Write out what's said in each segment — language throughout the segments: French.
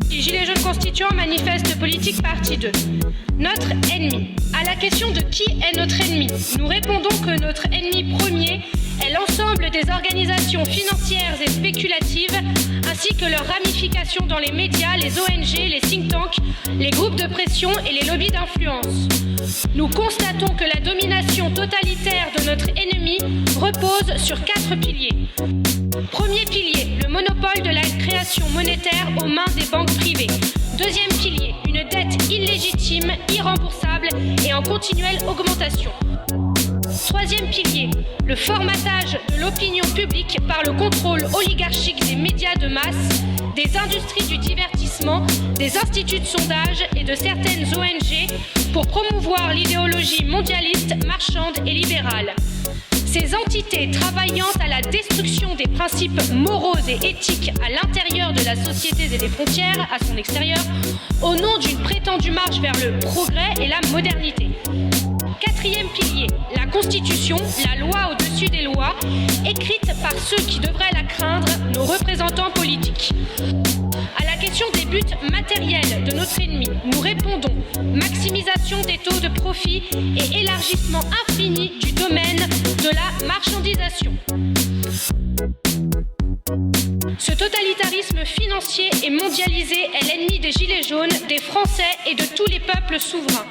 Gilets jaunes constituants, manifeste politique partie 2. Notre ennemi. À la question de qui est notre ennemi, nous répondons que notre ennemi premier est l'ensemble des organisations financières et spéculatives, ainsi que leurs ramifications dans les médias, les ONG, les think tanks, les groupes de pression et les lobbies d'influence. Nous constatons que la domination totalitaire de notre ennemi repose sur 4 piliers. Premier pilier, le monopole de la création monétaire aux mains des banques privées. Deuxième pilier, une dette illégitime, irremboursable et en continuelle augmentation. Troisième pilier, le formatage de l'opinion publique par le contrôle oligarchique des médias de masse, des industries du divertissement, des instituts de sondage et de certaines ONG pour promouvoir l'idéologie mondialiste, marchande et libérale. Ces entités travaillant à la destruction des principes moraux et éthiques à l'intérieur de la société et des frontières à son extérieur, au nom d'une prétendue marche vers le progrès et la modernité. Quatrième pilier, la Constitution, la loi au-dessus des lois, écrite par ceux qui devraient la craindre, nos représentants politiques. À la question des buts matériels de notre ennemi, nous répondons maximisation des taux de profit et élargissement infini du domaine de la marchandisation. Ce totalitarisme financier et mondialisé est l'ennemi des Gilets jaunes, des Français et de tous les peuples souverains.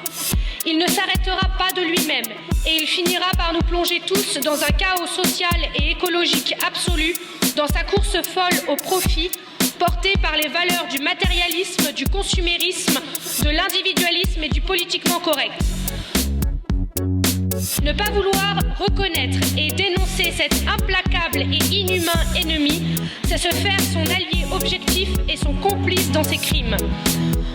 Il ne s'arrêtera pas de lui-même et il finira par nous plonger tous dans un chaos social et écologique absolu, dans sa course folle au profit, portée par les valeurs du matérialisme, du consumérisme, de l'individualisme et du politiquement correct. Ne pas vouloir reconnaître et dénoncer cet implacable et inhumain ennemi, c'est se faire son allié objectif et son complice dans ses crimes.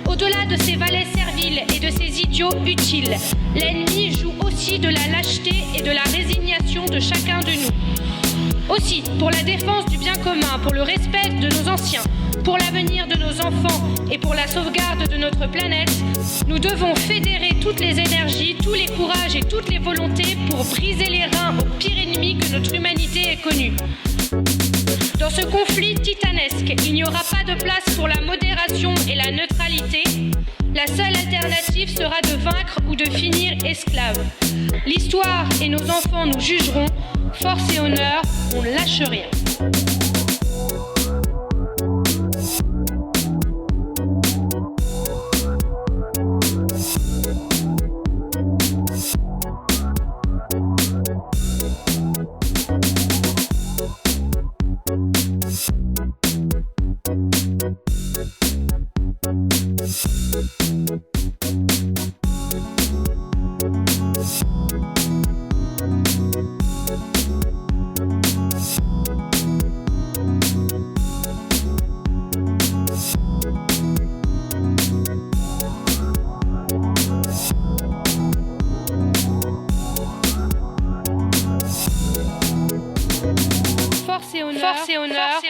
Au-delà de ces valets serviles et de ces idiots utiles, l'ennemi joue aussi de la lâcheté et de la résignation de chacun de nous. Aussi, pour la défense du bien commun, pour le respect de nos anciens, pour l'avenir de nos enfants et pour la sauvegarde de notre planète, nous devons fédérer toutes les énergies, tous les courages et toutes les volontés pour briser les reins au pire ennemi que notre humanité ait connu. Dans ce conflit titanesque, il n'y aura pas de place pour la modération et la neutralité. La seule alternative sera de vaincre ou de finir esclaves. L'histoire et nos enfants nous jugeront. Force et honneur, on ne lâche rien. Force et honneur,